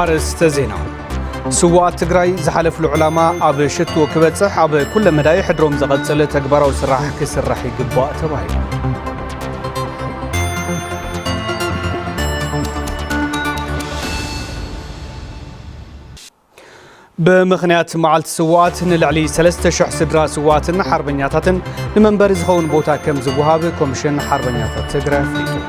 أرست زينة سوا تجري زحلف العلماء أب شتو كبتصح أب كل مداي حدروم زغتسل تكبر وسراح كسرح يقباء تبعي بمخنيات معلت سوات نلعلي سلسة شح سدرا سوات حربنياتات لمنبر زخون بوتا كم زبوها بكومشن حربنياتات تجري فليتو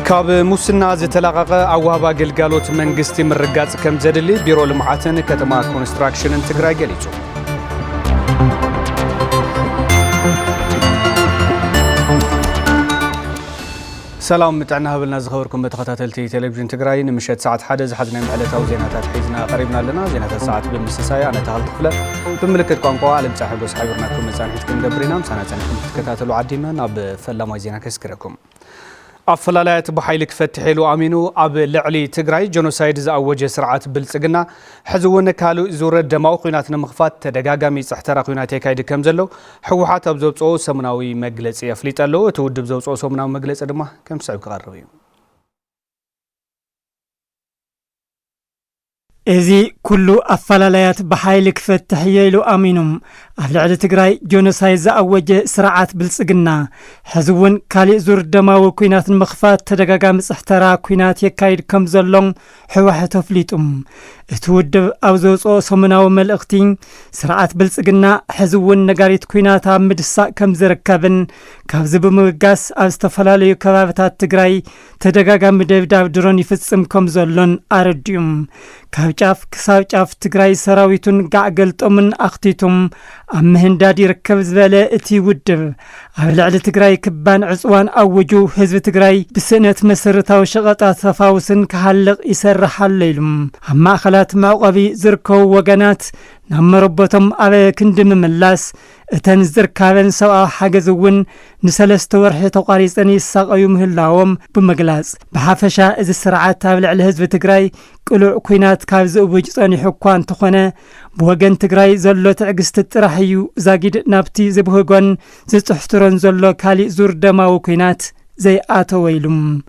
كاب موسنا زتلاقق أوهبا قلقالوت منقستي من رقات كم زدلي بيرو المعاتن كتما كونستراكشن انتقرا قليتو سلام متعنا هبلنا زخوركم بتخطاتلتي تلفزيون تقراي نمشت ساعة حدث حدنا معلتها وزيناتات حيزنا قريبنا لنا زيناتات ساعة بالمسسايا أنا تهل طفلة بملكة قنقوة على مساحة قوس حيورناكم مسانحتكم دبرينا مسانا سانحكم تكتاتلوا عدينا ناب فلا ما زينا كسكركم أفلالات بحيلك فتحيلو أمينو أب لعلي تقراي جنوسايد زأوجه سرعات بلسقنا حزوون كالو زور دماو قيناتنا مخفات تدقاقامي صحترا قيناتي كايد كمزلو حوحات أبزوبسو سمناوي مجلس يفليتالو تود بزوبسو سمناوي مجلس أدما كم سعب قرروا إذي كله أفلالات بحيلك فتحيلو أمينم أفلعل تقراي جونوسايد زأوجه سرعات بلسقنا حزوون كالي زور دماو كوينات المخفات تدقاقام صحترا كوينات يكايد كمزلون حوحة تفليتم اتودب أوزوصو سمناو ملأختين سرعات بلسقنا حزوون نقاريت كوينات مدساء كمزركبن كابزب مغاس أستفلاليو كبابتات تقراي تدقاقام دبداب درون يفتصم كمزلون أرديوم كابجاف كسابجاف تقراي سراويتون قاقلتومن أختيتم أمهندادي ركب زبالة اتي ودب أبلعل تقراي كبان عصوان أوجو حزب تقراي بسنة مسرتاو شغطات تفاوسن كحلق يسرح الليلم أما خلات معقبي زركو وقنات نمربطم أبا كندم ملاس تنزر كابن سواء حاجزون نسلست ورحة تقاريسني الساقيو مهلاوم بمجلاس بحافشة إذا السرعات تابع الحزب تقراي كل كوينات كابز وجصاني حكوان تخونه بوجن تقراي زلو تعجست الترحيو زاجد نابتي زبهجون زتحترن زلو كالي زور دما وكوينات زي آتويلم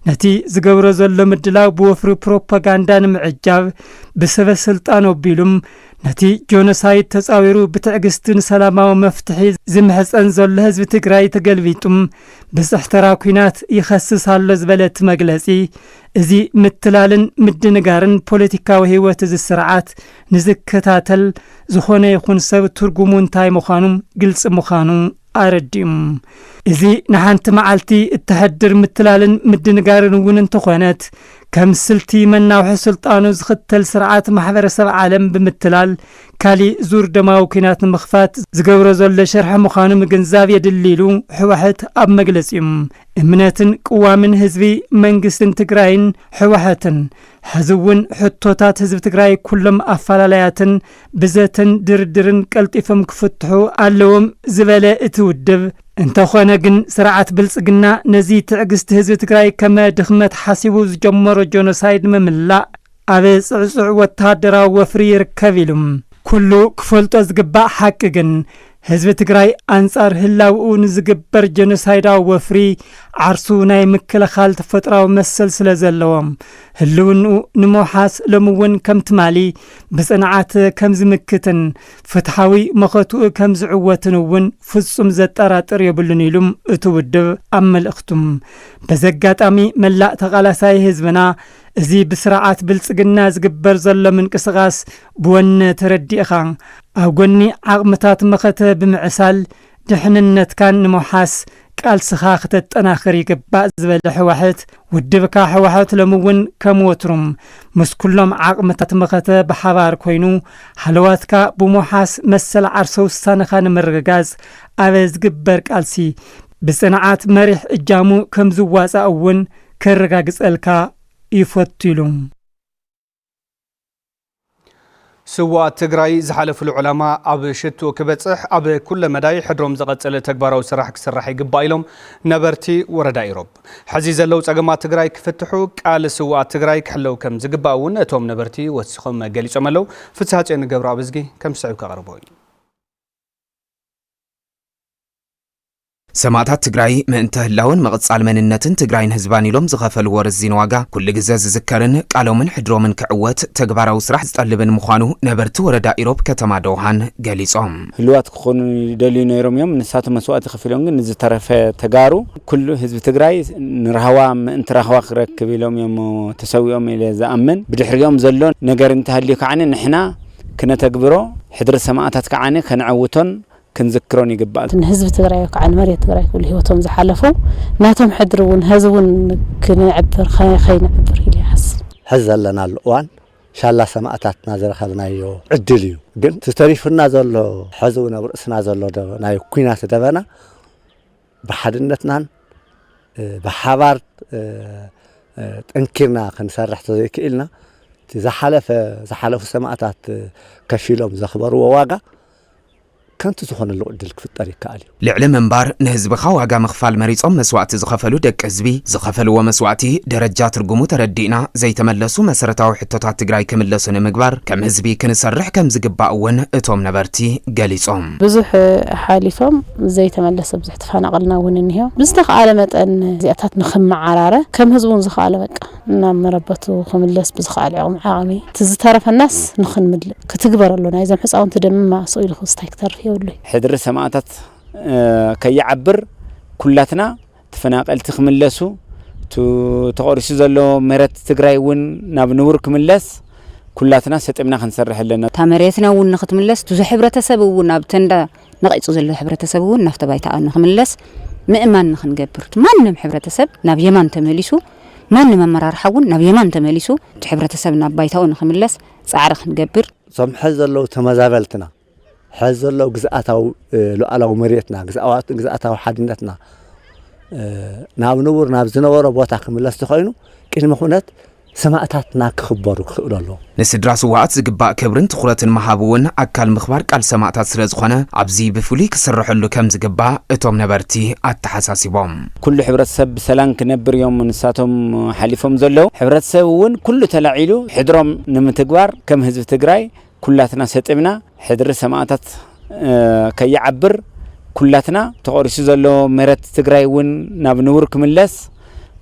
نتي زقور زلو مدلاو بوفر بروباغاندان معجاب بسبب سلطانو بيلم نتي جونوسايد تصاويرو بتعجستن سلاماو مفتحي زمحس انزل هزب تقراي تقلبيتم بس احترا كوينات يخصص هالو زبالت مجلسي ازي متلالن مدنقارن بوليتيكا وهيوات زي السرعات نزكتاتل زخونة يخون سب ترقمون تاي مخانم قلس مخانم أرديم إذي نحانت معالتي التحدر متلالن مدنقارن وننتخوانات كم سلتي منا وحسلطانو زختل سرعات محبر سبع عالم بمتلال كالي زور دماو كينات مخفات زقور زول شرح مخانم جنزاب يدليلو حوحت أب مجلسيم امناتن قوامن هزبي منقسن تقراين حوحتن حزون حطوتات هزب تقراي كلهم أفلالياتن بزاتن دردرن كالتفم كفتحو اللوم زبالة اتودب انت خونا جن سرعات بلسقنا نزي تعجست هزب تقراي كما دخمت حاسبو زجمر جونوسايد مملا أبس عصع وتهدرا وفري ركبيلم كله كفلتو زقباء حق جن هزب تقراي أنصار هلاو نزقبر جنوسايدا وفري عرسوناي مكلخال تفتراو مسل سلازلوام هلونو نموحاس لمون كم تمالي بسنعات كم زمكتن فتحاوي مخطو كم زعوتنون فصم زتاراتر يبلنيلم اتودب أمل اختم بزقات أمي ملاء تغالاساي هزبنا زي بسرعات بلسقنا زقبر زل من قسغاس بون تردي اخان او قني عقمتات مخته بمعسال دحننت كان نموحاس قال سخاخت تناخري قبا زبل حوحت ودبكا حوحت لمون كموترم مس كلهم عقمتات مخته بحبار كوينو حلواتكا بموحاس مسل عرسو سانخان مرغاز ابز قبر قالسي بسنعات مريح اجامو كم زواسا اون كرغاز الكا يفتلون سوا تجراي زحلف العلماء أب شتو كبتصح أب كل مداي حدرم زقتل تكبارو سرح كسرحي قبايلهم نبرتي وردا إيروب حزيز اللو تجمع تجراي كفتحو قال سوا تجراي كحلو كم زقباون توم نبرتي وسخم جالس عملو فتحت إن جبر عبزجي كم سعيب كغربوي سماعات تجراي من انتهلاون مقصال مننتن تجراين هزباني لهم زغفل ورزين واقع كل جزاز ذكرن قالوا من حدرو من كعوات تكبار وسرح تقلبن مخانو نبرت وردا إيروب كتما دوهان جالسهم الوقت خون دليل نيروم يوم نسات مسوات خفيلهم نز طرف تجارو كل حزب تجراي نرهوا انت رهوا ركب لهم يوم تسويهم الى زامن بدحريهم زلون نجر انتهلي كعن نحنا كنا تكبروا حدر سماعات كعن كنعوتن كنذكرون يقبال حزب تجراي عن مريت تجراي كل هوتهم زحلفوا ناتهم حدرون هزون كنعبر خاين عبر لي حس حزلنا الوان شاء الله سماعتنا زرخبنا يو عدليو ግን تستريفنا ዘሎ حزونا برأسنا ዘሎ ናይ ኩናት ደበና بحدنتنا بحبار ጠንኪርና ክንሰርሕ ተዘይክኢልና زحلف سماعታት كفيلهم زخبروا واقع كنت زخون اللقدل كفتر يكالي لعل منبار نهزب خواجا مخفال مريصهم مسوات زخفلو دك حزبي زخفلو ومسواتي درجات رقمو تردينا زي تملسو مسرتاو حتوتات تجراي كملسو نمغبار كم حزبي كنسرح كم زقباون اتوم نبرتي قاليصهم بزح حالفهم زي تملس بزح تفانقلنا وننهيو بزتخ عالمت ان زياتات نخم عراره كم هزبون زخاله بقى نام ربطو خملس بزخالعهم عامي تزترف الناس نخن مدل كتكبر لنا اذا حصاون تدمم ما سويل خستايكتر حدر سماعات كيعبر كلاتنا تفناقل تخملسو تقرسو زلو مرت تجراي ون نابنور كملس كلاتنا ستمنا خنسرح لنا تمريتنا ون نختملس تو حبرتسب ون نابتندا نقيصو زلو حبرتسب ون نفت بايتا نخملس مئمان نخنقبر مانم حبرتسب ناب يمان تمليسو مانم مرار حون ناب يمان تمليسو حبرتسب ناب بايتا نخملس صعر خنقبر صمح زلو تمزابلتنا حزلو جزءاتو لو مريتنا جزءاتو حدنتنا ناب نور ناب زنور بوتا كملس تخينو كلمه خونت سماعتاتنا كخبروا كخلالو نسدراس وقت زقبا كبرن تخرت المحابون اكل مخبار قال سماعتات سرزخونه ابزي بفولي كسرحلو كم زقبا اتوم نبرتي اتحساسيبهم كل حبرتسب سلام كنبر يوم نساتهم حليفهم زلو حبرتسب ون كل تلاعيلو حدرهم نمتغبار كم حزب تجراي كلاتنا ستمنا حدر سماعات كيعبر كلاتنا تقرسو زلو مرت تجراي ون نابنور كملس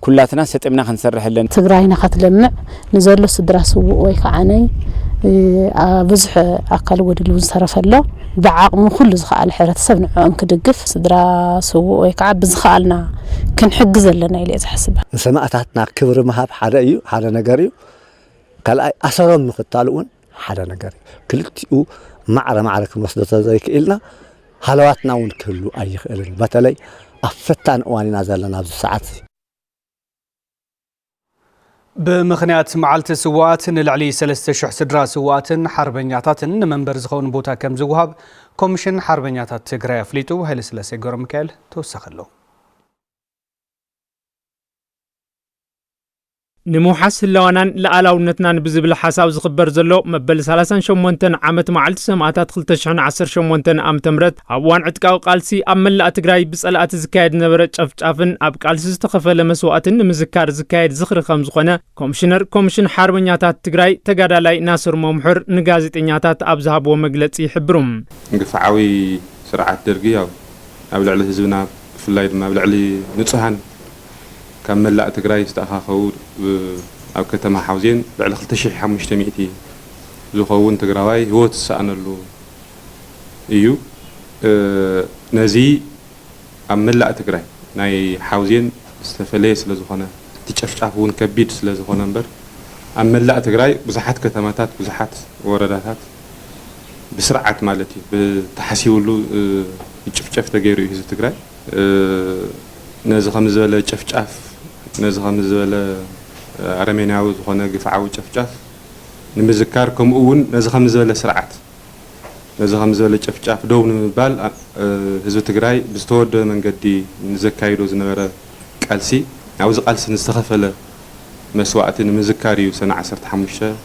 كلاتنا ستمنا خنسرح لنا تجراينا خاتلمع نزلو سدراسو وي كعاني بزح اكل ودلو صرفله بعقم كل زخال حرتسب نعم كدقف سدراسو وي كعب زخالنا كنحجز لنا الى تحسبها سماعتنا كبر مهاب حدا ايو حدا نغريو كلاي اسرم مختالون حدا نجار كلتيو معركة مصدر زي كإلنا حلواتنا ونكلو أي خير بتلاقي أفتان واني نازلنا بز ساعات بمخنيات معلت سوات نلعلي سلسة شح سدرا سوات حربنياتات منبر زخون بوتا كم زوهاب كوميشن حربنياتات تجراي فليتو هل سلسة جور ميكال توسخلو نموحس اللوانان لألاونتنا بزبل حساب زخبر زلو مبل 38 عامت معلت سماعتات 2018 عام تمرت أبوان عتقاو قالسي أملا تجراي بسألات زكايد نبرت شفافن أب قالسي استخفى لمسواتن مزكار زكايد زخر خمزخونه كوميشن حربنياتات تجراي تقادالاي ناصر ممحر نغازيطنياتات أبزهاب ومجلس يحبرم نقفعوي سرعات درقي أو لعلي هزبنا في الليل ما بلعلي نصحن كمل لا تجراي استأخاخو أو كتما حوزين بعد خلتشيح حمشت مئتي زخون تجراي هو تسأنا له إيو نزي أمل لا تجراي ناي حوزين استفليس لزخنا تشافون كبيد لزخنا نبر أمل لا تجراي بزحات كتماتات بزحات ورداتات بسرعة مالتي بتحسيولو يشفشف تجاري هذا تجراي نزخ مزبلة شفشف نزخ مزبلة أرميناوي زخنا قفعوي شفشف نمذكركم أون نزخ مزبلة سرعات نزخ مزبلة شفشف دون بال هذا تجراي بستود من قدي نذكايرو زنورة قالسي عاوز قالس نستخفله مسوعة نمذكاري وسنة 10 حمشة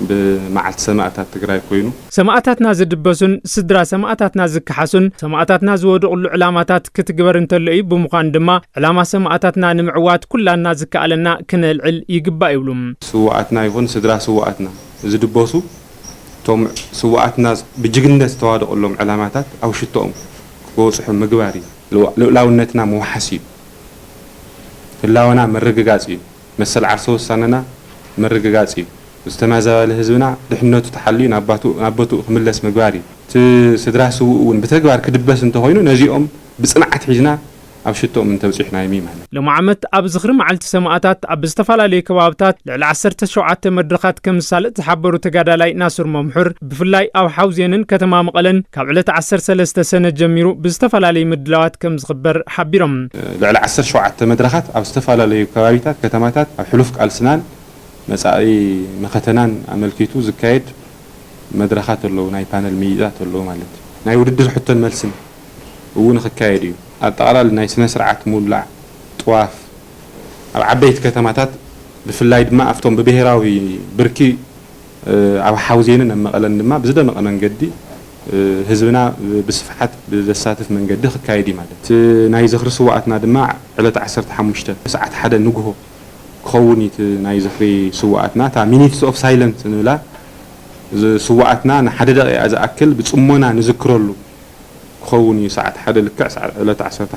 بمعلت سماعتات تجراي كوينو سماعتاتنا زدبسون سدرا سماعتاتنا زكحسون سماعتاتنا زودقلو علاماتات كتجبر انتلئي بمقان دما علامة سماعتاتنا نمعوات كلنا زكالنا كنلعل يقبا يبلوم سواعتنا يكون سدرا سواعتنا زدبسو توم سواعتنا بجنة توادقلهم علاماتات أو شتوم وصحهم مجباري لو نتنا موحسيب اللونا مرققاتي مثل عرسو سننا مرققاتي استمازا لهزبنا دحنوتو تحلي نابتو خملس مغباري تسدراسو ون بتغبار كدبس انت هوينو نزيهم بصنعت حجنا اب شتو من توصيحنا يمي مهنا لو عمت اب زخر معلت سماعتات اب استفالالي كبابتات لعل 17 مدرخات كمثال تحبروا تغادالاي ناصر ممحر بفلاي او حوزينن كتما مقلن كاب علت 13 سنه جميرو باستفالالي مدلاوات كم زخبر حبيرم لعل 17 مدرخات اب استفالالي كبابتات كتماتات اب حلوف قالسنان مسائي مختنان عملكيتو زكايد مدرخات اللو ناي بانل ميزات اللو مالت ناي وددر حتى الملسن ون خكايديو اطقلال ناي سنه سرعه مولع طواف عبيت كتماتات بفلاي دما افتهم ببهراوي بركي او حوزينن مقلن دما بزده مقنن قدي هزبنا بصفحات بزساتف من قدي خكايدي مالت ناي زخر سواعتنا دما على 15 ساعه حدا نغهو خونيت ناي زخري سواعتنا تا مينيتس اوف سايلنت نلا سواعتنا نحدد اذا اكل بصمونا نذكرلو خوني ساعه حدا لك ساعه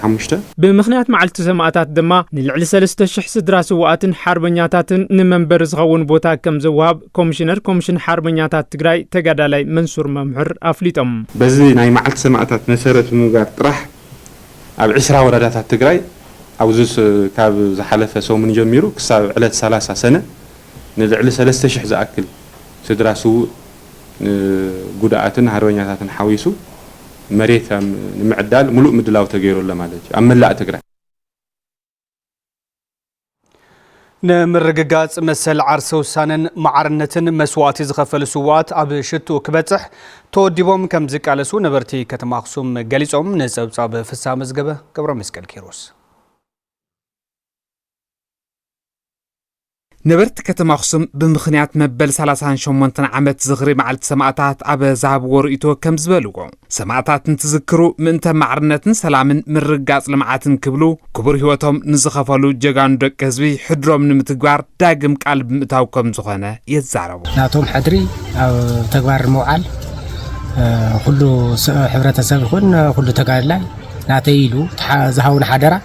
15 بمخنيات معلت سماعتات دما نلعل 3000 سدرا سواعتن حربنياتاتن نمنبر زغون بوتا كم زواب كومشن حربنياتات تግራይ ተጋዳላይ መንሱር መምሕር አፍሊጦም በዚ ናይ معلت سماعتات መሰረት ንጋር ጥራሕ ኣብ 20 ወረዳታት ትግራይ أوزس كاب زحلفة سو من جميرو كسب على 3 سنة نلعل 3000 زأكل سدراسو قدعاتن هرويناتن حويسو مريت المعدال ملؤ مدلاو تغيرو لمالج أما لا تقرأ نمرققات مسل عرسو سانن معرنتن مسواتي زخفل سوات أب شتو كبتح توديبهم كم زك على سو نبرتي كتماخصوم قليسهم نسب صاب فسا مزقبة قبر مسكال كيروس نبرت كتم أخصم بمخنيات مبل 38 عمت زغري معلت سماعتات عبا زعب ورئيتو كم زبالوغو سماعتات نتذكرو من تمعرنتن سلامن من رقاص لمعاتن كبلو كبر هوتهم نزخفالو جاقان دك هزبي حدروم نمتقبار داقم قلب متاوكم زخانة يتزعربو ناتهم حدري أو تقبار الموعال كله حبرة السابقون كله تقال لاي ناتيلو زهاون حدرة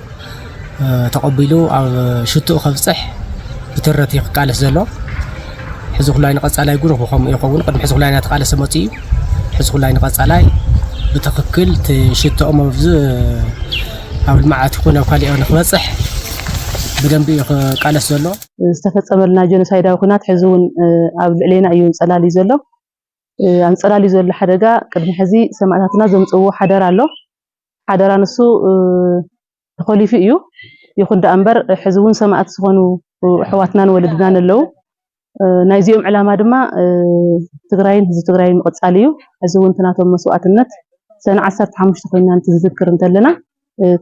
تقبلو أو شتو خفصح بترتي قالس زلو حزق لاين قصالاي غورو خم يقون قدم حزق لاين تقالس متي حزق لاين قصالاي بتخكل تشتو امز او المعات يكون كالي نخبصح بدنب قالس زلو استفصملنا جنسايداو كنات حزون اب علينا ايون صلالي زلو ان صلالي زلو حدغا قدم حزي سمعتاتنا زمصو حدر الله حدر نسو خليفي يو يخد انبر حزون سمعت سخونو حواتنا ولدنا نلو نايزيوم علامه دما تግራይን ህዝብ ትግራይን መقصاليو ازون تناتهم مسواتነት سنه 15 ኮይና እንትዝክር እንተለና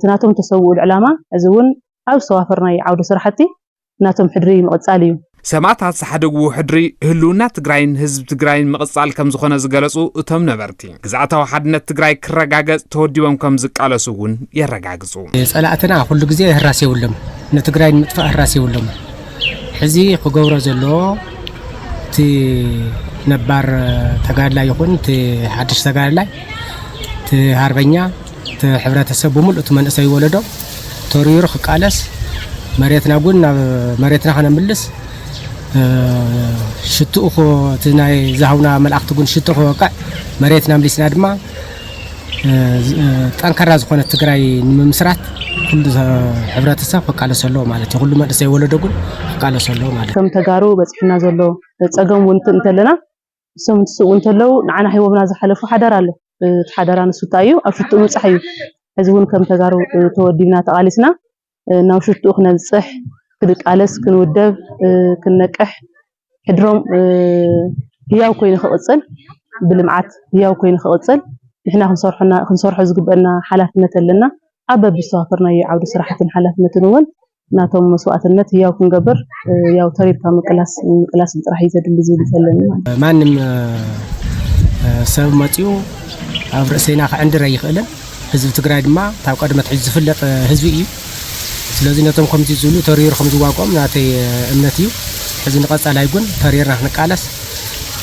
تناتهم ተሰውኡ العلامه ازون ኣብ ሰዋፈርናይ ዓውደ ስራሕቲ ናቶም ሕድሪ መقصاليو سماعتات سحدقو حدري هلونا تግራይን ህዝብ ትግራይን መقصال كم زخونه زغلصو እቶም ነበርቲ ግዛዕታው ሓድነት ትግራይ ክረጋገጽ ተወዲቦም ከም ዝቃለሱውን ይረጋግጹ ጸላእትና ሁሉ ግዜ ህራስ ይውልም ንትግራይን ምጥፋ ህራስ ይውልም ሕዚ ክገብሮ ዘሎ ቲ ነባር ተጋድላይ ይኹን ቲ ሓድሽ ተጋድላይ ቲ ሃርበኛ ቲ ሕብረተሰብ ሙሉእ መንእሰይ ይወለዶ ተሪሩ ክቃለስ መሬትና ጉን መሬትና ከነምልስ ሽቱኡ ትናይ ዛውና መልእክት ጉን ሽቱኡ ወቃ መሬትና ምልስና ድማ ጠንካራ ዝኾነ ትግራይ ንምስራት ሁሉ ሕብረተሰብ ክቃለሰሎ ማለት ሁሉ መንእሰይ ይወለዶ ጉን ክቃለሰሎ ማለት ከም ተጋሩ በጽሕና ዘሎ ጸገም ወንት እንተለና ሰም ትስኡ እንተለው ንዓና ህይወትና ዝሐለፉ ሓደር ኣሎ ሓደራ ንሱታዩ ኣብ ሽቱ መጽሐዩ ህዝቡን ከም ተጋሩ ተወዲና ተቃሊስና ናው ሽቱ ክነጽሕ ክድቃለስ ክንውደብ ክነቀሕ ሕድሮም ህያው ኮይኑ ክቅጽል ብልምዓት ህያው ኮይኑ ክቅጽል ንሕና ክንሰርሖ ዝግበአና ሓላፍነት ኣለና ኣብ በብስተዋፈርናዮ ዓውደ ስራሕትን ሓላፍነትን እውን ናቶም መስዋዕትነት ያው ክንገበር ያው ታሪካ መቅላስ ጥራሕ ይዘድል ዝብል ዘለና ማንም ሰብ መጥዩ ኣብ ርእሰና ከዕንድረ ይኽእልን ህዝቢ ትግራይ ድማ ታብ ቀድመት ሕዚ ዝፍለጥ ህዝቢ እዩ ስለዚህ ነቶም ኮሚቴ ዝብሉ ተሪርኩም ዝዋቆም ናተይ እምነት እዩ ሕዚ ንቀጻላይ ግን ተሪርና ክንቃለስ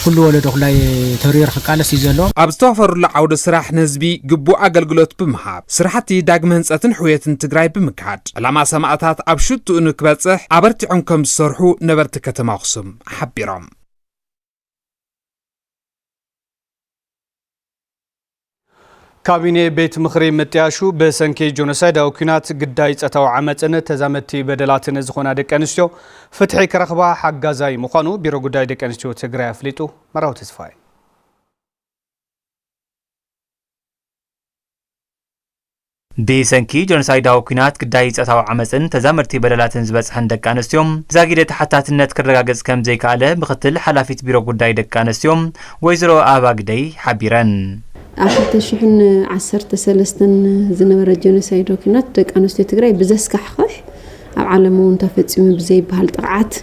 ኩሉ ወለዶ ላይ ተሪር ክቃለስ እዩ ዘሎ ኣብ ዝተዋፈሩሉ ዓውደ ስራሕ ንህዝቢ ግቡእ ኣገልግሎት ብምሃብ ስራሕቲ ዳግመ ህንፀትን ሕውየትን ትግራይ ብምክሓድ ዕላማ ሰማዕታት ኣብ ሽቱኡ ንክበጽሕ ኣበርቲዖም ከም ዝሰርሑ ነበርቲ ከተማ ኣክሱም ሓቢሮም ካቢኔ ቤት ምኽሪ ምጥያሹ በሰንኪ ጆኖሳይዳዊ ኩናት ግዳይ ጸታው ዓመፅን ተዛመቲ በደላትን ዝኾና ደቂ ኣንስትዮ ፍትሒ ክረኽባ ሓጋዛይ ምዃኑ ቢሮ ጉዳይ ደቂ ኣንስትዮ ትግራይ ኣፍሊጡ መራዊ ተስፋይ ብሰንኪ ጆኖሳይዳዊ ኩናት ግዳይ ጸታው ዓመፅን ተዛመርቲ በደላትን ዝበጽሐን ደቂ ኣንስዮም ዛጊደ ተሓታትነት ክረጋገጽ ከም ዘይከኣለ ምክትል ሓላፊት ቢሮ ጉዳይ ደቂ ኣንስትዮም ወይዘሮ ኣበባ ግደይ ሓቢረን ኣብ 2013 ዝነበረ ጆኖሳይድ ኩናት ደቂ ኣንስትዮ ትግራይ ብዘስካሕክሕ ኣብ ዓለም እውን ተፈጺሙ ብዘይበሃል ጥቃዓት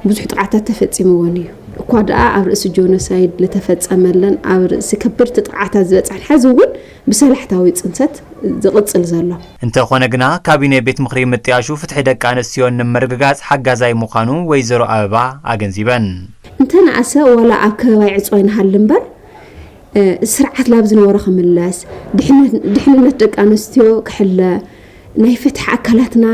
ብዙሕ ጥቃዓታት ተፈጺሙዎን እዩ እኳ ደኣ ኣብ ርእሲ ጆኖሳይድ ለተፈጸመለን ኣብ ርእሲ ከበድቲ ጥቃዓታት ዝበጽሐን ሕዚ እውን ብሰላሕታዊ ጽንሰት ዝቕጽል ዘሎ እንተኾነ ግና ካቢኔ ቤት ምኽሪ ምጥያሹ ፍትሒ ደቂ ኣንስትዮ ንምርግጋጽ ሓጋዛይ ምዃኑ ወይዘሮ ኣበባ ኣገንዚበን እንተነኣሰ ወላ ኣብ ከባቢ ዕፅዋይ ንሃሊ እምበር ስርዓት ላብ ዝነበረ ክምለስ ድሕንነት ደቂ ኣንስትዮ ክሕለ ናይ ፍትሒ ኣካላትና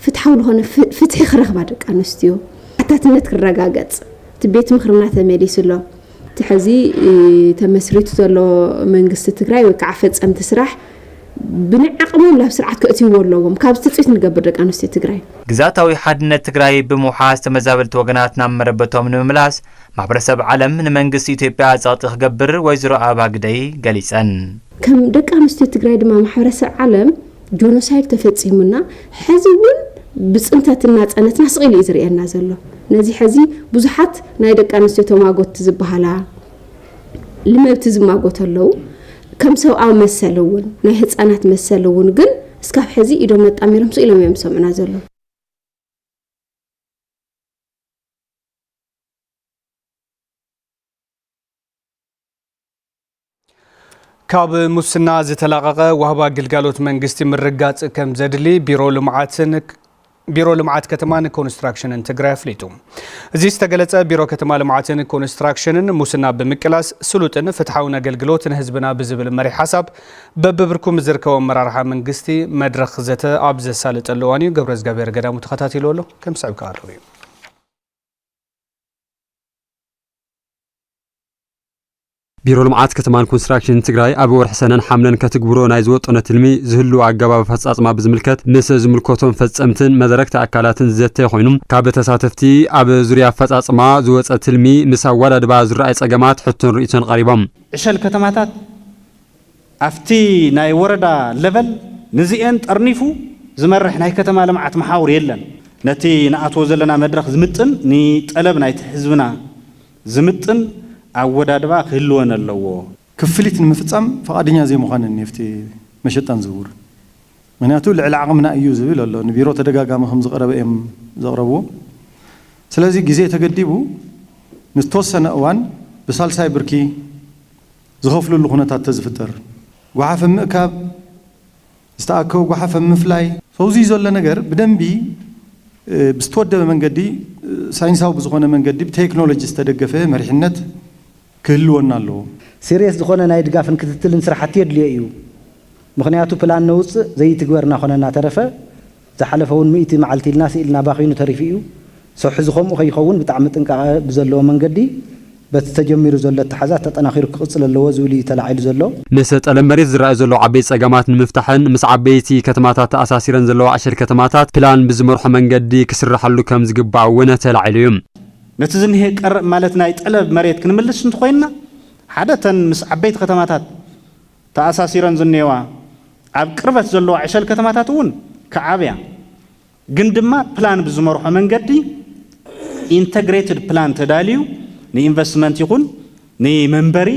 ፍትሓዊ ዝኾነ ፍትሒ ክረኽባ ደቂ ኣንስትዮ ሓታትነት ክረጋገጽ እቲ ቤት ምኽርና ተመሊሱሎ እቲ ሕዚ ተመስሪቱ ዘሎ መንግስቲ ትግራይ ወይ ከዓ ፈጸምቲ ስራሕ ብንዕቅሞም ላብ ስርዓት ክእትይዎ ኣለዎም ካብ ትጽኢት ንገብር ደቂ ኣንስትዮ ትግራይ ግዛታዊ ሓድነት ትግራይ ብምውሓዝ ተመዛበልቲ ወገናት ናብ መረበቶም ንምምላስ ማሕበረሰብ ዓለም ንመንግስቲ ኢትዮጵያ ጸቕጢ ክገብር ወይዘሮ ኣበባ ግደይ ገሊጸን ከም ደቂ ኣንስትዮ ትግራይ ድማ ማሕበረሰብ ዓለም ጆኖሳይድ ተፈጺሙና ሕዚ እውን ብጽንተትና ጸነትና ስቕኢሉ እዩ ዝርአየና ዘሎ ነዚ ሕዚ ብዙሓት ናይ ደቂ ኣንስትዮ ተማጎት ዝበሃላ ልመብቲ ዝማጎት ኣለዉ ከም ሰብኣዊ መሰል እውን ናይ ህፃናት መሰል እውን ግን እስካብ ሕዚ ኢዶም ነጣሚሮም ስኢሎም እዮም ሰምዑና ዘሎ ካብ ሙስና ዝተላቀቀ ወህባ ግልጋሎት መንግስቲ ምርጋጽ ከም ዘድሊ ቢሮ ልምዓት ከተማን ኮንስትራክሽንን ትግራይ ኣፍሊጡ እዚ ዝተገለጸ ቢሮ ከተማ ልምዓትን ኮንስትራክሽንን ሙስና ብምቅላስ ስሉጥን ፍትሓውን ኣገልግሎት ንህዝብና ብዝብል መሪ ሓሳብ በብብርኩም ዝርከቦ ኣመራርሓ መንግስቲ መድረኽ ዘተ ኣብ ዘሳልጠሉ እዋን እዩ ገብረ እግዚአብሔር ገዳሙ ተኸታቲሉ ኣሎ ከም ሰዕብካ ኣሎ እዩ ቢሮ ልምዓት ከተማን ኮንስትራክሽን ትግራይ ኣብ ወርሒ ሰነን ሓምለን ከትግብሮ ናይ ዝወጠነ ትልሚ ዝህሉ ኣገባብ ፈጻጽማ ብዝምልከት ምስ ዝምልከቶም ፈጸምትን መድረክቲ ኣካላትን ዘተ ኮይኖም ካብ ተሳተፍቲ ኣብ ዙርያ ፈጻጽማ ዝወጸ ትልሚ ምስ ኣወዳድባ ዝረኣይ ጸገማት ሕቶን ርእይቶን ቀሪቦም ዕሸል ከተማታት ኣፍቲ ናይ ወረዳ ሌቨል ንዚአን ጠርኒፉ ዝመርሕ ናይ ከተማ ልምዓት መሓውር የለን ነቲ ንኣትዎ ዘለና መድረኽ ዝምጥን ንጠለብ ናይቲ ህዝብና ዝምጥን ኣወዳድባ ክህልወን ኣለዎ ክፍሊት ንምፍጻም ፈቃደኛ ዘይምዃን ነፍቲ መሸጣን ዝውር ምክንያቱ ልዕሊ ዓቕምና እዩ ዝብል ኣሎ ንቢሮ ተደጋጋሚ ከም ዝቐረበ እዮም ዘቕረብዎ ስለዚ ግዜ ተገዲቡ ንተወሰነ እዋን ብሳልሳይ ብርኪ ዝኸፍሉሉ ኩነታት ተዝፍጠር ጓሓፍ ምእካብ ዝተኣከቡ ጓሓፍ ምፍላይ ሰውዚ ዘሎ ነገር ብደንቢ ብዝተወደበ መንገዲ ሳይንሳዊ ብዝኾነ መንገዲ ብቴክኖሎጂ ዝተደገፈ መሪሕነት ክህልወና ኣለዎ ሲሪየስ ዝኾነ ናይ ድጋፍን ክትትልን ስራሕቲ የድልዮ እዩ ምክንያቱ ፕላን ነውፅእ ዘይትግበርና ኮነና ተረፈ ዝሓለፈውን 100 መዓልቲ ኢልና ስኢልና ባኺኑ ተሪፍ እዩ ሰው ሕዚ ከምኡ ከይኸውን ብጣዕሚ ጥንቃቐ ብዘለዎ መንገዲ በቲ ተጀሚሩ ዘሎ ተሓዛት ተጠናኺሩ ክቕፅል ኣለዎ ዝብል ተላዒሉ ዘሎ ምስ ጠለም መሬት ዝረኣዩ ዘሎ ዓበይቲ ጸገማት ንምፍታሕን ምስ ዓበይቲ ከተማታት ተኣሳሲረን ዘለዋ ዕሸል ከተማታት ፕላን ብዝመርሖ መንገዲ ክስራሓሉ ከም ዝግባእ እውን ተላዒሉ እዩ ነቲ ዝንሄ ቀረብ ማለት ናይ ጠለብ መሬት ክንምልስ እንትኮይና ሓደተን ምስ ዓበይቲ ከተማታት ተኣሳሲረን ዝኔዋ ኣብ ቅርበት ዘለዋ ዕሸል ከተማታት እውን ከዓብያ ግን ድማ ፕላን ብዝመርሖ መንገዲ ኢንተግሬትድ ፕላን ተዳልዩ ንኢንቨስትመንት ይኹን ንመንበሪ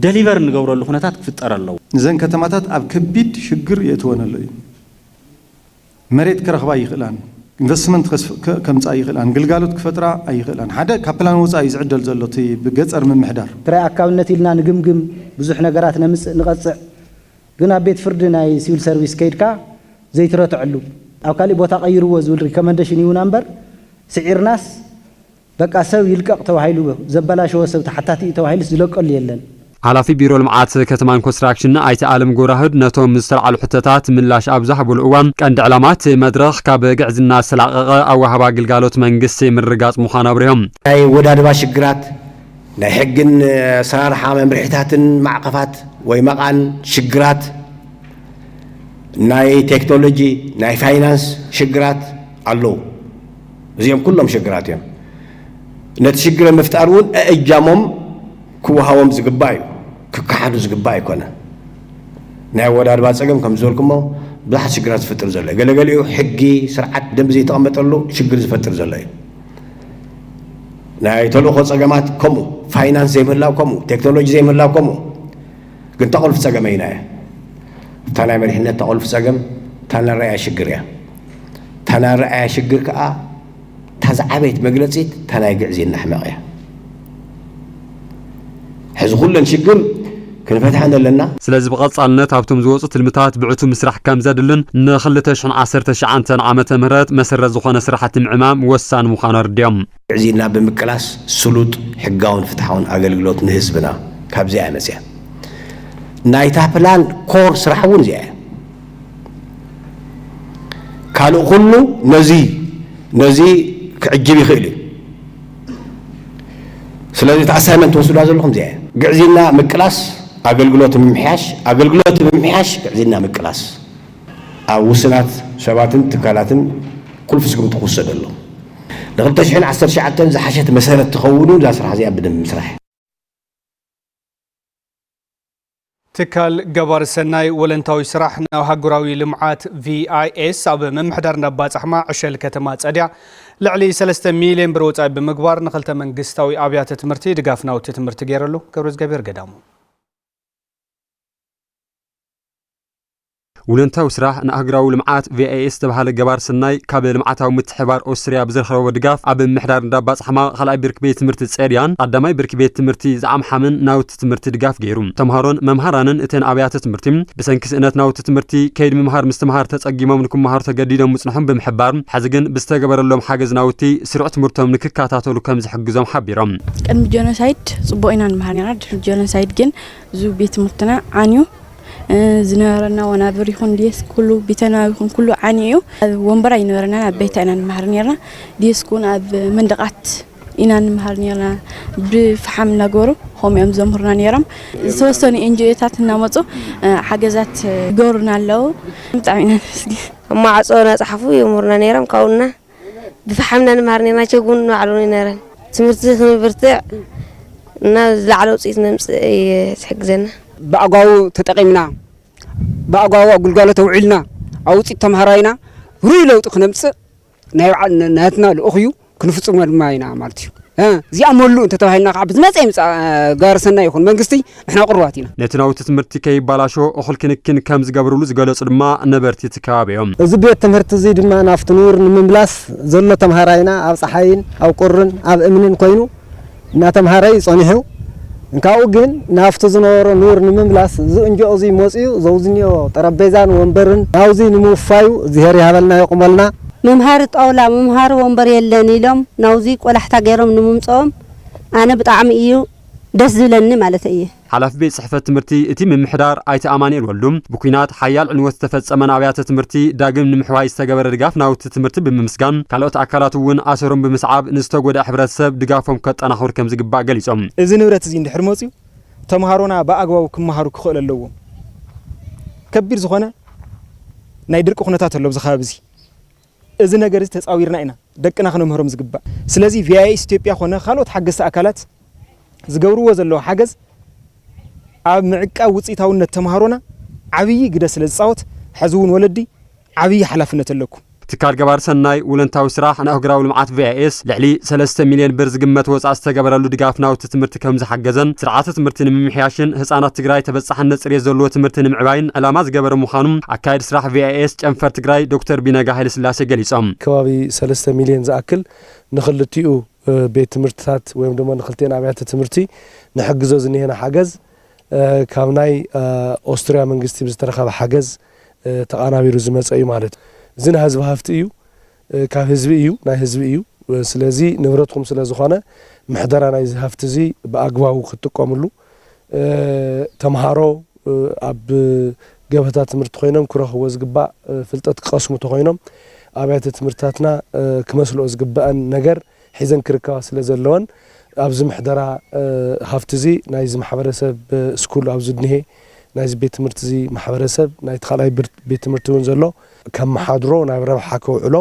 ደሊቨር ንገብረሉ ኩነታት ክፍጠር ኣለዎ እዘን ከተማታት ኣብ ከቢድ ሽግር የእትወን ኣሎ እዩ መሬት ክረኽባ ይኽእላን ኢንቨስትመንት ከምፃ ይኽእላን ግልጋሎት ክፈጥራ ኣይኽእላን ሓደ ካብ ፕላን ወፃኢ ዝዕደል ዘሎ እቲ ብገጸር ምምሕዳር ትግራይ ኣካውነት ኢልና ንግምግም ብዙሕ ነገራት ነምፅእ ንቐፅዕ ግን ኣብ ቤት ፍርዲ ናይ ሲቪል ሰርቪስ ከይድካ ዘይትረትዐሉ ኣብ ካሊእ ቦታ ቀይርዎ ዝብል ሪኮመንዴሽን ይሁን እምበር ስዒርናስ በቃ ሰብ ይልቀቕ ተባሂሉ ዘበላሸወ ሰብ ተሓታቲ ተባሂሉ ዝለቀሉ የለን ሓላፊ ቢሮ ልምዓት ከተማን ኮንስትራክሽን ኣይቲ ዓለም ጎራህድ ነቶም ዝተልዓሉ ሕቶታት ምላሽ ኣብ ዝሃብሉ እዋን ቀንዲ ዕላማት መድረኽ ካብ ግዕዝና ዝተላቐቐ ኣዋህባ ግልጋሎት መንግስቲ ምርጋፅ ምዃኑ ኣብርሆም ናይ ወዳድባ ሽግራት ናይ ሕግን ኣሰራርሓ መምርሒታትን ማዕቐፋት ወይ መቓን ሽግራት ናይ ቴክኖሎጂ ናይ ፋይናንስ ሽግራት ኣለዉ እዚኦም ኩሎም ሽግራት እዮም ነቲ ሽግረ ምፍጣር እውን እጃሞም ክወሃቦም ዝግባእ እዩ ክካሓዱ ዝግባእ ኣይኮነ ናይ ወዳድባ ፀገም ከም ዝበልኩሞ ብዙሓት ሽግራት ዝፈጥር ዘሎ እዩ ገለገሊኡ ሕጊ ስርዓት ደንቢ ዘይተቐመጠሉ ሽግር ዝፈጥር ዘሎ እዩ ናይ ተልእኾ ፀገማት ከምኡ ፋይናንስ ዘይምህላው ከምኡ ቴክኖሎጂ ዘይምህላው ከምኡ ግን ተቐልፊ ፀገም ኢና እያ እታ ናይ መሪሕነት ተቐልፊ ፀገም እታ ናረኣያ ሽግር እያ እታ ናረኣያ ሽግር ከዓ እታ ዝዓበየት መግለፂት እታ ናይ ግዕዜና ሕማቕ እያ ሕዚ ኩለን ሽግር ክንፈትሐን ኣለና ስለዚ ብቐጻልነት ኣብቶም ዝወፁ ትልምታት ብዕቱ ምስራሕ ከም ዘድልን ን2019 ዓመተ ምህረት መሰረት ዝኾነ ስራሕቲ ምዕማም ወሳኒ ምዃኑ ኣርድዮም ግዕዜና ብምቅላስ ስሉጥ ሕጋውን ፍትሓውን ኣገልግሎት ንህዝብና ካብዚኣ መፅያ ናይታ ፕላን ኮር ስራሕ እውን እዚኣ ካልእ ኩሉ ነዚ ክዕጅብ ይኽእል እዩ ስለዚ ተኣሳይመንት ወስዳ ዘለኹም እዚኣ ግዕዜና ምቅላስ ኣገልግሎት ምምሕያሽ ግዕዜና ምቅላስ ኣብ ውስናት ሰባትን ትካላትን ኩል ፍስግምቲ ክውሰድ ኣሎ ን2019 ዝሓሸት መሰረት ትኸውኑ እዛ ስራሕ እዚኣ ብደንቢ ምስራሕ ትካል ገባር ሰናይ ወለንታዊ ስራሕ ናብ ሃገራዊ ልምዓት VIS ኣብ መምሕዳር እንዳባፅሕማ ዕሸል ከተማ ፀድያ ልዕሊ 3 ሚልዮን ብር ወፃኢ ብምግባር ንኽልተ መንግስታዊ ኣብያተ ትምህርቲ ድጋፍ ናውቲ ትምህርቲ ገይረሉ ገብረ ዝገበረ ገዳሙ ወለንታዊ ስራሕ ንኣህጉራዊ ልምዓት VIS ተባሃለ ገባር ሰናይ ካብ ልምዓታዊ ምትሕባር ኦስትሪያ ብዝረኸበ ድጋፍ ኣብ ምሕዳር እንዳባፅሕማ ካልኣይ ብርኪ ቤት ትምህርቲ ፀድያን ቀዳማይ ብርኪ ቤት ትምህርቲ ዝዓምሓምን ናውቲ ትምህርቲ ድጋፍ ገይሩ ተምሃሮን መምሃራንን እተን ኣብያተ ትምህርቲ ብሰንኪ ስእነት ናውቲ ትምህርቲ ከይድ ምምሃር ምስትምሃር ተፀጊሞም ንክመሃሩ ተገዲዶም ምፅንሖም ብምሕባር ሕዚ ግን ብዝተገበረሎም ሓገዝ ናውቲ ስሩዕ ትምህርቶም ንክከታተሉ ከም ዝሕግዞም ሓቢሮም ቅድሚ ጆኖሳይድ ጽቡቕ ኢና ንመሃር ነርና ጆኖሳይድ ግን ዙ ቤት ትምህርትና ዓንዩ ዝነበረና ወናብር ይኹን ዲስ ኩሉ ቤተና ይኹን ኩሉ ዓንዩ ወንበራ ይነበረና ኣብ ቤት ኢና ንመሃር ነርና ዲስ ኩን ኣብ መንደቃት ኢና ንመሃር ነርና ብፍሓም ነገሩ ሆሚኦም ዘምህሩና ነይሮም ዝተወሰኑ ኤንጂኦታት እናመፁ ሓገዛት ይገብሩና ኣለዉ ብጣዕሚ ኢና ንስጊ ማዕጾ ናፅሓፉ ይምህሩና ነይሮም ካብኡና ብፍሓምና ንመሃር ነርና ቸጉን ባዕሉ ነይረን ትምህርቲ ክንብርትዕ እና ዝለዓለ ውፅኢት ነምፅእ ዝሕግዘና በአጓው ተጠቂምና በአጓው አገልግሎት ተውዒልና አውጽኢት ተማሃራይና ሩይ ለውጥ ክነምጽእ ናትና ልኡኽዩ ክንፍጽሞ ድማ ኢና ማለት እዩ እዚኣ መሉ እንተ ተባሂልና ከዓ ብዝመፀ ጋር ሰናይ ይኹን መንግስቲ ንሕና ቁርባት ኢና ነቲ ናውቲ ትምህርቲ ከይባላሾ እኹል ክንክን ከም ዝገብርሉ ዝገለጹ ድማ ነበርቲ ትከባቢዮም እዚ ቤት ትምህርቲ እዚ ድማ ናፍቲ ኑር ንምምላስ ዘሎ ተማሃራይና ኣብ ፀሓይን ኣብ ቁርን ኣብ እምንን ኮይኑ እናተምሃራይ ጸኒሑ እንካው ግን ናፍቲ ዝነበረ ኑር ንምምላስ ዝእንጀኦ እዚ መፅዩ ዘውዝኒዮ ጠረጴዛን ወንበርን ናውዚ ንምውፋዩ ዝሄር ይሃበልና ይቁመልና መምሃር ጣውላ መምሃር ወንበር የለን ኢሎም ናውዚ ቆላሕታ ገይሮም ንምምጾም ኣነ ብጣዕሚ እዩ ደስ ዝብለኒ ማለት እዩ ሓላፊ ቤት ጽሕፈት ትምህርቲ እቲ ምምሕዳር ኣይቲ ኣማኑኤል ወልዱም ብኩናት ሓያል ዕንወት ዝተፈጸመን ኣብያተ ትምህርቲ ዳግም ንምሕዋይ ዝተገበረ ድጋፍ ናውቲ ትምህርቲ ብምምስጋን ካልኦት ኣካላት እውን ኣሰሮም ብምስዓብ ንዝተጎድአ ሕብረተሰብ ድጋፎም ከጠናኽሩ ከም ዝግባእ ገሊፆም እዚ ንብረት እዚ እንድሕር መፅዩ ተምሃሮና ብኣግባቡ ክመሃሩ ክኽእል ኣለዎም ከቢር ዝኾነ ናይ ድርቂ ኩነታት ኣሎ ብዝኸባቢ እዚ ነገር እዚ ተፃዊርና ኢና ደቅና ክነምህሮም ዝግባእ ስለዚ VIS ኢትዮጵያ ኾነ ካልኦት ሓገዝቲ ኣካላት ዝገብርዎ ዘለዎ ሓገዝ ኣብ ምዕቃብ ውፅኢታውነት ተምሃሮና ዓብይ ግደ ስለ ዝፃወት ሕዚ እውን ወለዲ ዓብይ ሓላፍነት ኣለኩም ትካል ገባር ሰናይ ውለንታዊ ስራሕ ንኣህጉራዊ ልምዓት VIS ልዕሊ 3 ሚልዮን ብር ዝግመት ወጻኢ ዝተገበረሉ ድጋፍ ናውቲ ትምህርቲ ከም ዝሓገዘን ስርዓተ ትምህርቲ ንምምሕያሽን ህፃናት ትግራይ ተበጻሕነት ጽሬት ዘለዎ ትምህርቲ ንምዕባይን ዕላማ ዝገበረ ምዃኑም ኣካይድ ስራሕ VIS ጨንፈር ትግራይ ዶክተር ቢነጋ ኃይለ ስላሴ ገሊጾም ከባቢ 3 ሚልዮን ዝኣክል ንኽልቲኡ ቤት ትምህርትታት ወይም ድማ ንኽልቴን ኣብያተ ትምህርቲ ንሕግዞ ዝኒሄና ሓገዝ ካብ ናይ ኦስትሪያ መንግስቲ ብዝተረኸበ ሓገዝ ተቃናቢሩ ዝመጸ እዩ ማለት እዚ ንህዝቢ ሃፍቲ እዩ ካብ ህዝቢ እዩ ናይ ህዝቢ እዩ ስለዚ ንብረትኩም ስለ ዝኾነ ምሕደራ ናይ ሃፍቲ እዚ ብኣግባቡ ክትጥቀምሉ ተምሃሮ ኣብ ገበታ ትምህርቲ ኮይኖም ክረኽቦ ዝግባእ ፍልጠት ክቐስሙ ተኮይኖም ኣብያተ ትምህርትታትና ክመስልኦ ዝግባእን ነገር ሒዘን ክርከባ ስለ ዘለወን ኣብዚ ምሕደራ ሃፍቲ እዚ ናይ ማሕበረሰብ ስኩል ኣብ ዝድኒሄ ናይ ቤት ትምህርቲ እዚ ማሕበረሰብ ናይ ተኻላይ ቤት ትምህርቲ እውን ዘሎ ከም መሓድሮ ናይ ረብሓ ከውዕሎ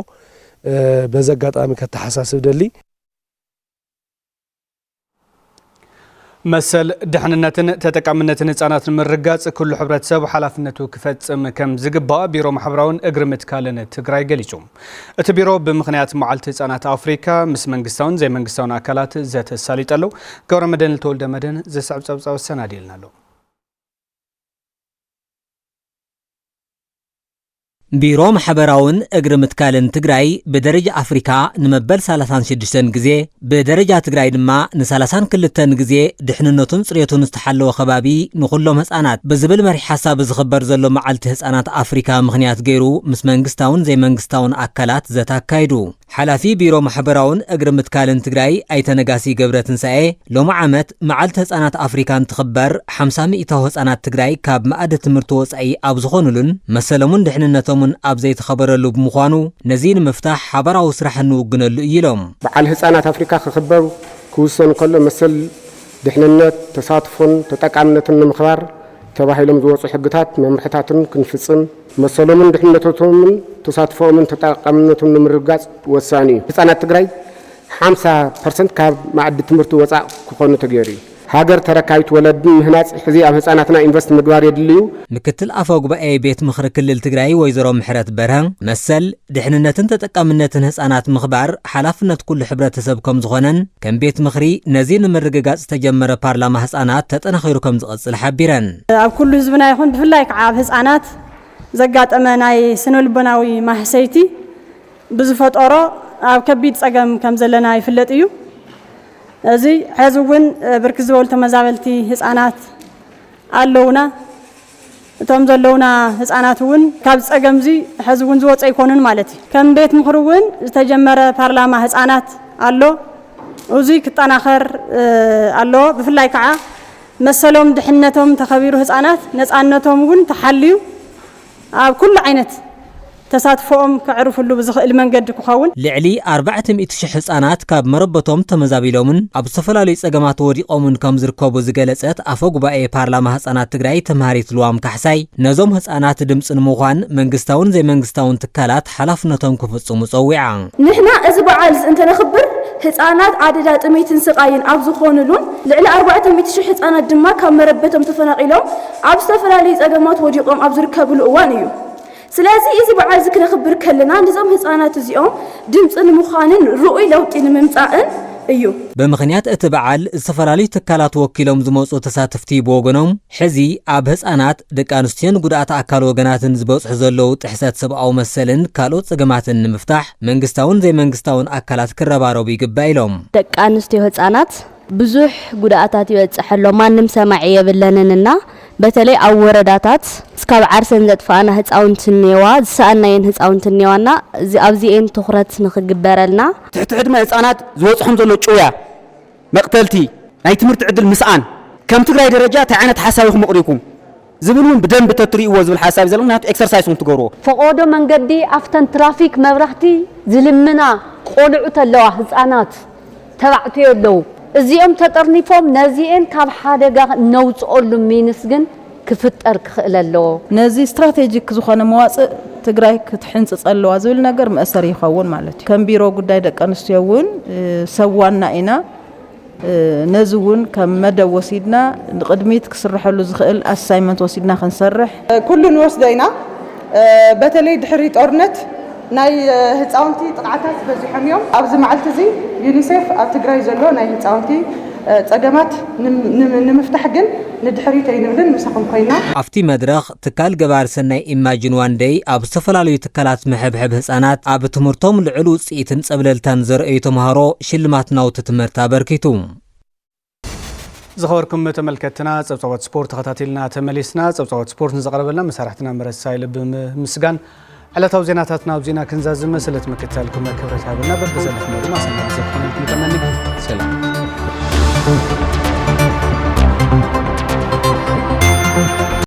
በዛ አጋጣሚ ከተሓሳስብ ደሊ መሰል ድሕንነትን ተጠቃምነትን ህጻናትን ምርጋጽ ኩሉ ሕብረተሰብ ሓላፍነቱ ክፈጽም ከም ዝግባእ ቢሮ ማሕበራውን እግሪ ምትካልን ትግራይ ገሊጹ እቲ ቢሮ ብምኽንያት መዓልቲ ህጻናት ኣፍሪካ ምስ መንግስታውን ዘይመንግስታውን አካላት ዘተሳሊጠሉ ገብረ መድህን ተወልደ መድህን ዘስዕብጸብጻብ ሰናዲልና ኣሎ ቢሮ ማሕበራውን እግሪ ምትካልን ትግራይ በደረጃ አፍሪካ ንመበል 36 ግዜ በደረጃ ትግራይ ድማ ን32 ግዜ ድሕንነቱን ጽሬቱን ዝተሓለወ ከባቢ ንኹሎም ህፃናት ብዝብል መሪሕ ሓሳብ ዝኽበር ዘሎ መዓልቲ ህፃናት አፍሪካ ምኽንያት ገይሩ ምስ መንግስታውን ዘይመንግስታውን አካላት ዘተካይዱ ሓላፊ ቢሮ ማሕበራውን እግሪ ምትካልን ትግራይ ኣይተነጋሲ ገብረ ትንሳኤ ሎሚ ዓመት መዓልቲ ህፃናት አፍሪካ እንትኽበር 50 ሚእታዊ ህፃናት ትግራይ ካብ ማእዲ ትምህርቲ ወጻኢ ኣብ ዝኾኑሉን መሰለሙን ድሕንነቶም ኣብ ዘይተኸበረሉ ብምዃኑ ነዚ ንምፍታሕ ሓበራዊ ስራሕ ንውግነሉ ኢሎም በዓል ህፃናት አፍሪካ ክኽበር ክውሰን ከሎ መሰል ድሕንነት ተሳትፎን ተጠቃምነትን ንምኽባር ተባሂሎም ዝወፁ ሕግታት መምርሕታትን ክንፍጽም መሰሎምን ድሕንነቶምን ተሳትፎምን ተጠቃምነትን ንምርጋጽ ወሳኒ እዩ ህፃናት ትግራይ 50% ካብ ማዕዲ ትምህርቲ ወጻእ ክኾኑ ተገይሩ ሃገር ተረካቢት ወለድ ምህናጽ ሕዚ ኣብ ህፃናትና ኢንቨስት ምግባር የድልዩ ምክትል ኣፈ ጉባኤ ቤት ምኽሪ ክልል ትግራይ ወይዘሮ ምሕረት በርሀ መሰል ድሕንነትን ተጠቃምነትን ህፃናት ምኽባር ሓላፍነት ኩሉ ሕብረተሰብ ከም ዝኾነን ከም ቤት ምኽሪ ነዚ ንምርግጋጽ ዝተጀመረ ፓርላማ ህፃናት ተጠናኺሩ ከም ዝቐጽል ሓቢረን ኣብ ኩሉ ህዝብና ይኹን ብፍላይ ከዓ ኣብ ህፃናት ዘጋጠመ ናይ ስነልቦናዊ ማህሰይቲ ብዝፈጠሮ ኣብ ከቢድ ጸገም ከም ዘለና ይፍለጥ እዩ እዚ ሕዚ እውን ብርክት ዝበሉ ተመዛበልቲ ህፃናት ኣለውና እቶም ዘለውና ህፃናት እውን ካብ ጸገም እዚ ሕዚ እውን ዝወፀ ይኮኑን ማለት እዩ ከም ቤት ምኽሪ እውን ዝተጀመረ ፓርላማ ህፃናት ኣሎ እዚ ክጠናኸር ኣሎ ብፍላይ ከዓ መሰሎም ድሕነቶም ተኸቢሩ ህፃናት ነፃነቶም እውን ተሓልዩ ኣብ ኩሉ ዓይነት ተሳትፎኦም ከዕርፍሉ ብዝኽእል መንገዲ ክኸውን ልዕሊ 400,000 ህፃናት ካብ መረበቶም ተመዛቢሎምን ኣብ ዝተፈላለዩ ጸገማት ወዲቖምን ከም ዝርከቡ ዝገለጸት ኣፈ ጉባኤ ፓርላማ ህፃናት ትግራይ ተምሃሪት ልዋም ካሕሳይ ነዞም ህፃናት ድምፂ ንምዃን መንግስታውን ዘይመንግስታውን ትካላት ሓላፍነቶም ክፍጽሙ ጸዊዓ ንሕና እዚ በዓል እንተነኽብር ህፃናት ዓደዳ ጥሜትን ስቃይን ኣብ ዝኾኑሉን ልዕሊ 400,000 ህፃናት ድማ ካብ መረበቶም ተፈናቂሎም ኣብ ዝተፈላለዩ ጸገማት ወዲቖም ኣብ ዝርከብሉ እዋን እዩ ስለዚ እዚ በዓል ዝክነኽብር ከለና ንዞም ህፃናት እዚኦም ድምፂ ንምዃንን ርኡይ ለውጢ ንምምጻእን እዩ ብምኽንያት እቲ በዓል ዝተፈላለዩ ትካላት ወኪሎም ዝመፁ ተሳትፍቲ ብወገኖም ሕዚ ኣብ ህፃናት ደቂ ኣንስትዮን ጉድኣት ኣካል ወገናትን ዝበፅሑ ዘለዉ ጥሕሰት ሰብኣዊ መሰልን ካልኦት ጸገማትን ንምፍታሕ መንግስታውን ዘይመንግስታውን ኣካላት ክረባረቡ ይግባእ ኢሎም ደቂ ኣንስትዮ ህፃናት ብዙሕ ጉድኣታት ይበፅሐሎ ማንም ሰማዒ የብለንንና በተለይ ኣብ ወረዳታት እስካብ ዓርሰን ዘጥፋኣና ህፃውንቲ እኒአዋ ዝሰኣናየን ህፃውንቲ እኒአዋና ኣብዚአን ትኹረት ንኽግበረልና ትሕቲ ዕድመ ህፃናት ዝወፅሖም ዘሎ ጭውያ መቕተልቲ ናይ ትምህርቲ ዕድል ምስኣን ከም ትግራይ ደረጃ እንታይ ዓይነት ሓሳብ ኢኹም ኣቕሪብኩም ዝብል እውን ብደንብ ተትርእይዎ ዝብል ሓሳብ እዩ ዘሎ ምክንያቱ ኤክሰርሳይዝ እውን ትገብርዎ ፈቆዶ መንገዲ ኣፍተን ትራፊክ መብራህቲ ዝልምና ቆልዑት ኣለዋ ህፃናት ተባዕትዮ ኣለዉ እዚኦም ተጠርኒፎም ነዚአን ካብ ሓደጋ ነውፅኦሉ ሚንስ ግን ክፍጠር ክኽእል ኣለዎ ነዚ ስትራቴጂክ ዝኾነ መዋፅእ ትግራይ ክትሕንፅፅ ኣለዋ ዝብል ነገር መእሰሪ ይኸውን ማለት እዩ ከም ቢሮ ጉዳይ ደቂ ኣንስትዮ እውን ሰዋና ኢና ነዚ እውን ከም መደብ ወሲድና ንቅድሚት ክስርሐሉ ዝኽእል ኣሳይመንት ወሲድና ክንሰርሕ ኩሉ ንወስዶ ኢና በተለይ ድሕሪ ጦርነት ናይ ህፃውንቲ ጥቃዓታት በዚሖም እዮም ኣብዚ መዓልቲ እዚ ዩኒሴፍ ኣብ ትግራይ ዘሎ ናይ ህፃውንቲ ፀገማት ንምፍታሕ ግን ንድሕሪት ኣይንብልን ምሳኹም ኮይና ኣብቲ መድረኽ ትካል ገባር ሰናይ ኢማጂን ዋን ዴይ ኣብ ዝተፈላለዩ ትካላት መሕብሕብ ህፃናት ኣብ ትምህርቶም ልዕል ውፅኢትን ፀብለልታን ዘርእዩ ተምሃሮ ሽልማት ናውቲ ትምህርቲ ኣበርኪቱ ዝኸበርኩም ተመልከትና ፀብፃባት ስፖርት ተኸታቲልና ተመሊስና ፀብፃባት ስፖርት ንዘቕረበልና መሳርሕትና መረሳይ ልብ ምስጋን ዕለታዊ ዜናታትና ኣብዚና ክንዛዝም ስለት ምክትታልኩም ክብረት ሃበልና በብዘለኹም ድማ ሰናይ ዘኽኑልኩም ተመኒ ሰላም